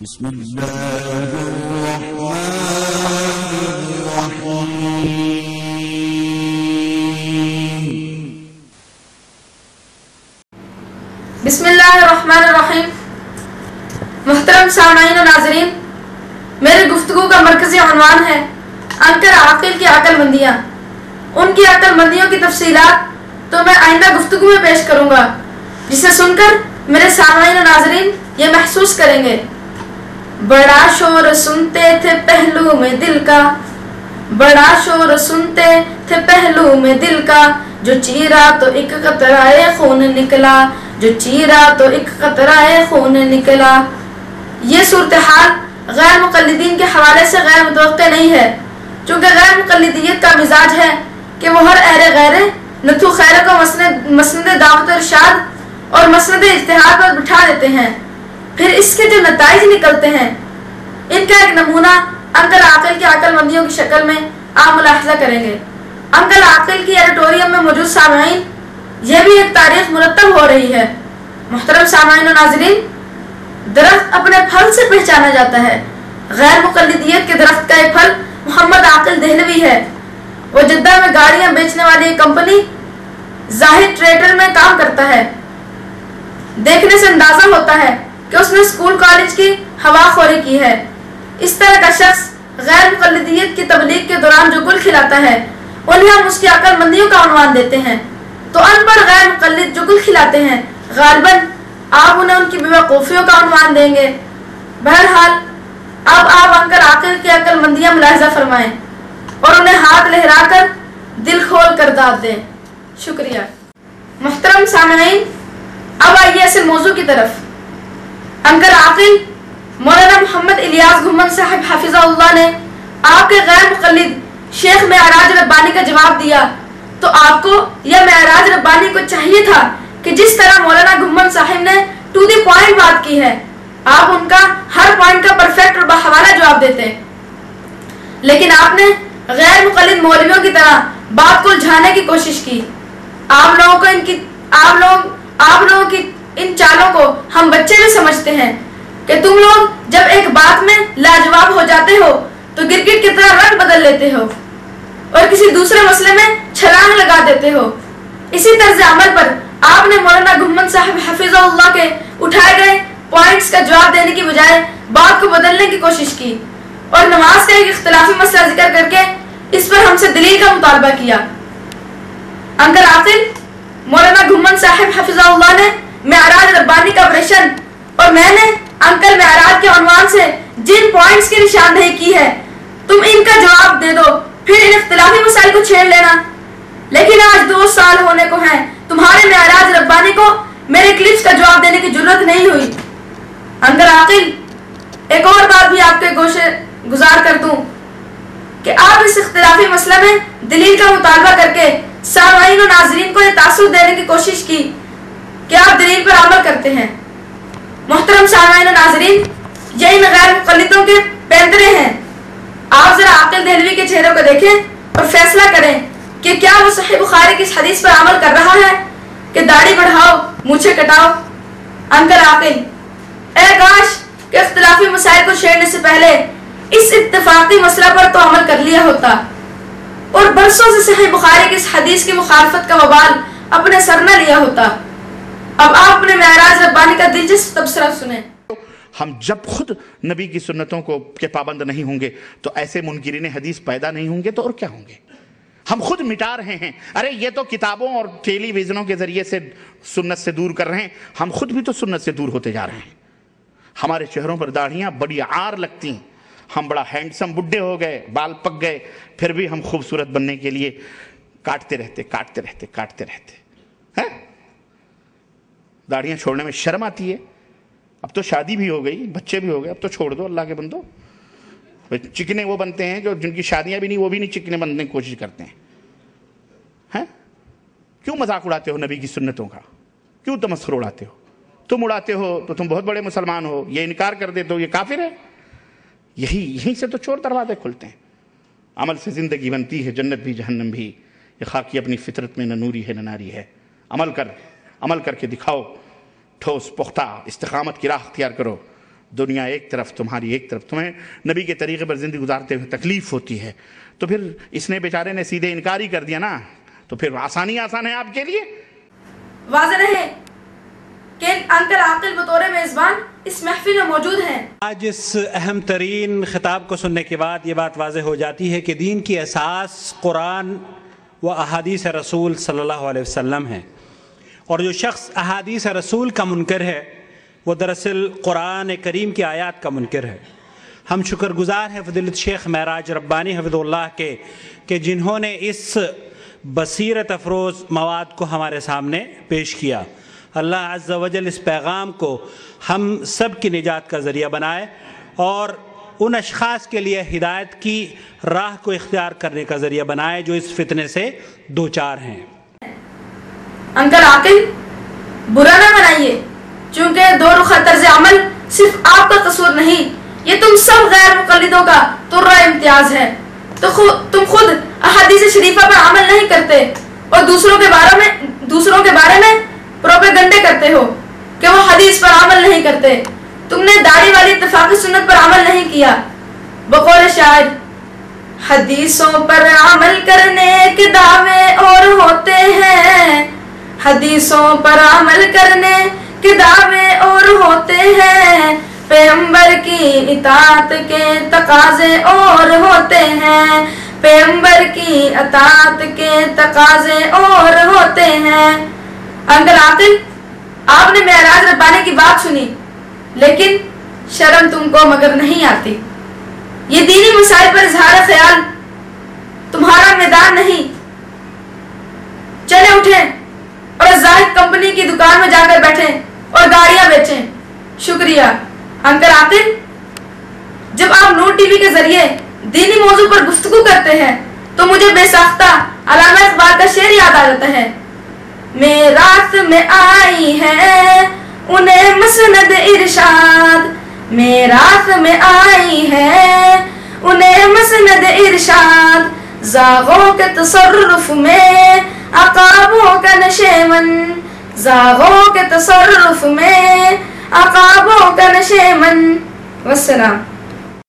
بسم اللہ الرحمن الرحیم بسم اللہ الرحمن الرحیم۔ محترم سامعین و ناظرین، میرے گفتگو کا مرکزی عنوان ہے انکر عاقل کی عقل مندیاں۔ ان کی عقل مندیوں کی تفصیلات تو میں آئندہ گفتگو میں پیش کروں گا، جسے سن کر میرے سامعین و ناظرین یہ محسوس کریں گے، بڑا شور سنتے تھے پہلو میں دل کا، بڑا شور سنتے تھے پہلو میں دل کا، جو چیرا تو ایک قطرہ خون نکلا، جو چیرا تو ایک قطرہ خون نکلا۔ یہ صورتحال غیر مقلدین کے حوالے سے غیر متوقع نہیں ہے، چونکہ غیر مقلدیت کا مزاج ہے کہ وہ ہر اہل غیرے نتھو خیرہ کو مسند دعوت ارشاد اور مسند اجتہاد پر بٹھا دیتے ہیں، پھر اس کے جو نتائج نکلتے ہیں ان کا ایک نمونہ انکل عاقل کی عقل مندیوں کی شکل میں آپ ملاحظہ کریں گے۔ انکل عاقل کی ایڈیٹوریم میں موجود سامعین، یہ بھی ایک تاریخ مرتب ہو رہی ہے۔ محترم سامعین و ناظرین، درخت اپنے پھل سے پہچانا جاتا ہے۔ غیر مقلدیت کے درخت کا ایک پھل محمد عاقل دہلوی ہے۔ وہ جدہ میں گاڑیاں بیچنے والی ایک کمپنی زاہد ٹریڈر میں کام کرتا ہے۔ دیکھنے سے اندازہ ہوتا ہے کہ اس نے اسکول کالج کی ہوا خوری کی ہے۔ اس طرح کا شخص غیر مقلدیت کی تبلیغ کے دوران جو گل کھلاتا ہے انہیں ہم اس کی عقل مندیوں کا عنوان دیتے ہیں، تو ان پڑھ غیر مقلد جو گل کھلاتے ہیں غالباً آپ انہیں ان کی بیوقوفیوں کا عنوان دیں گے۔ بہرحال اب آپ انکل عاقل کی عقل مندیاں ملاحظہ فرمائیں اور انہیں ہاتھ لہرا کر دل کھول کر داد دیں۔ شکریہ۔ محترم سامعین، اب آئیے اصل موضوع کی طرف۔ انکل عاقل مولانا محمد الیاس گھمن صاحب حفظہ اللہ نے آپ کے غیر مقلد شیخ معراج ربانی کا جواب دیا، تو آپ کو یا معراج ربانی کو چاہیے تھا کہ جس طرح مولانا گھمن صاحب نے ٹو دی پوائنٹ بات کی ہے، آپ ان کا ہر پوائنٹ کا پرفیکٹ اور بحوالہ جواب دیتے، لیکن آپ نے غیر مقلد مولویوں کی طرح بات کو الجھانے کی کوشش کی۔ آپ لوگوں کی ان چالوں کو ہم بچے بھی سمجھتے ہیں کہ تم لوگ جب ایک بات میں لاجواب ہو جاتے ہو تو کرکٹ کی طرح رنگ بدل لیتے ہو اور کسی دوسرے مسئلے میں چھلانگ لگا دیتے ہو۔ اسی طرز عمل پر آپ نے مولانا گھمن صاحب حفظہ اللہ کے اٹھائے گئے پوائنٹس کا جواب دینے کی بجائے بات کو بدلنے کی کوشش کی اور نماز کا ایک اختلافی مسئلہ ذکر کر کے اس پر ہم سے دلیل کا مطالبہ کیا۔ انکل عاقل مولانا گھمن صاحب حفظہ اللہ نے معراج ربانی کا ورشن اور میں نے انکل معراج کے عنوان سے جن پوائنٹس کی نشاندہی کی ہے، تم ان کا جواب دے دو، پھر ان اختلافی مسائل کو چھیڑ لینا۔ لیکن آج 2 سال ہونے کو ہیں تمہارے معراج ربانی کو میرے کلپس کا جواب دینے کی جرت نہیں ہوئی۔ انکل عاقل، ایک اور بات بھی آپ کے گوشے گزار کر دوں کہ آپ اس اختلافی مسئلہ میں دلیل کا مطالبہ کر کے سامعین و ناظرین کو یہ تاثر دینے کی کوشش کی کہ آپ دلیل پر عمل کرتے ہیں۔ محترم سامعین و ناظرین، یہ ان غیر مقلدوں کے پینترے ہیں۔ آپ ذرا عاقل دہلوی کے چہرے کو دیکھیں اور فیصلہ کریں کہ کیا وہ صحیح بخاری کی اس حدیث پر عمل کر رہا ہے کہ داڑھی بڑھاؤ مونچھیں کٹاؤ۔ انکل عاقل، اے کاش کہ اختلافی مسائل کو چھیڑنے سے پہلے اس اتفاقی مسئلہ پر تو عمل کر لیا ہوتا اور برسوں سے صحیح بخاری کی اس حدیث کی مخالفت کا وبال اپنے سر نہ لیا ہوتا۔ اب آپ اپنے معراج ربانی کا دلچسپ تبصرہ سنیں۔ ہم جب خود نبی کی سنتوں کے پابند نہیں ہوں گے تو ایسے منکرین حدیث پیدا نہیں ہوں گے، تو اور کیا ہوں گے؟ ہم خود مٹا رہے ہیں۔ ارے یہ تو کتابوں اور ٹیلی ویژنوں کے ذریعے سے سنت سے دور کر رہے ہیں، ہم خود بھی تو سنت سے دور ہوتے جا رہے ہیں۔ ہمارے چہروں پر داڑھیاں بڑی عار لگتی ہیں، ہم بڑا ہینڈسم بڈھے ہو گئے، بال پک گئے، پھر بھی ہم خوبصورت بننے کے لیے کاٹتے رہتے ہیں۔ داڑھیاں چھوڑنے میں شرم آتی ہے۔ اب تو شادی بھی ہو گئی، بچے بھی ہو گئے، اب تو چھوڑ دو اللہ کے بندو۔ چکنے وہ بنتے ہیں جو جن کی شادیاں بھی نہیں، وہ بھی نہیں چکنے بننے کی کوشش کرتے ہیں۔ کیوں مذاق اڑاتے ہو نبی کی سنتوں کا؟ کیوں تمسخر اڑاتے ہو؟ تم اڑاتے ہو تو تم بہت بڑے مسلمان ہو، یہ انکار کر دے تو یہ کافر ہے۔ یہیں سے تو چور دروازے کھلتے ہیں۔ عمل سے زندگی بنتی ہے، جنت بھی جہنم بھی۔ یہ خاکی اپنی فطرت میں نہ نوری ہے نہ ناری ہے۔ عمل کر کے دکھاؤ، ٹھوس پختہ استقامت کی راہ اختیار کرو۔ دنیا ایک طرف تمہاری ایک طرف, تمہیں نبی کے طریقے پر زندگی گزارتے ہوئے تکلیف ہوتی ہے, تو پھر اس نے بیچارے نے سیدھے انکار ہی کر دیا نا, تو پھر آسان ہے آپ کے لیے. واضح رہے کہ انکل عاقل بطور میزبان اس محفل میں موجود ہیں. آج اس اہم ترین خطاب کو سننے کے بعد یہ بات واضح ہو جاتی ہے کہ دین کی اساس قرآن و احادیث رسول صلی اللہ علیہ وسلم ہے, اور جو شخص احادیث رسول کا منکر ہے وہ دراصل قرآن کریم کی آیات کا منکر ہے. ہم شکر گزار ہیں فضیلت شیخ معراج ربانی حفظ اللہ کے کہ جنہوں نے اس بصیرت افروز مواد کو ہمارے سامنے پیش کیا. اللہ عز و جل اس پیغام کو ہم سب کی نجات کا ذریعہ بنائے اور ان اشخاص کے لیے ہدایت کی راہ کو اختیار کرنے کا ذریعہ بنائے جو اس فتنے سے دوچار ہیں. انکل عاقل برا نہ منائیے, چونکہ دو رخ طرز عمل صرف آپ کا قصور نہیں, یہ تم سب غیر مقلدوں کا ترہ امتیاز ہے. تم خود احادیث شریفہ پر عمل نہیں کرتے اور دوسروں کے بارے میں پروپیگنڈے کرتے ہو کہ وہ حدیث پر عمل نہیں کرتے. تم نے داڑھی والی اتفاقی سنت پر عمل نہیں کیا. بقول شاعر, حدیثوں پر عمل کرنے کے دعوے اور ہوتے ہیں, حدیثوں پر عمل کرنے کے دعوے اور ہوتے ہیں, پیغمبر کی اطاعت کے تقاضے اور ہوتے ہیں, پیغمبر کی اطاعت کے تقاضے اور ہوتے ہیں. انکل عاقل, آپ نے معراج ربانی کی بات سنی, لیکن شرم تم کو مگر نہیں آتی. یہ دینی مسائل پر اظہار خیال تمہارا میدان نہیں. چلے اٹھیں اور زاہد کمپنی کی دکان میں جا کر بیٹھیں اور گاڑیاں بیچیں. شکریہ. انکل عاقل, جب آپ نور ٹی وی کے ذریعے دینی موضوع پر گفتگو کرتے ہیں تو مجھے بے ساختہ علامہ اقبال کا شعر یاد آ جاتا ہے. میراث میں آئی ہے انہیں مسند ارشاد, میراث میں آئی ہے انہیں مسند ارشاد, زاغوں کے تصرف میں عقابوں کا نشیمن, زاغوں کے تصرف میں عقابوں کا نشیمن. والسلام.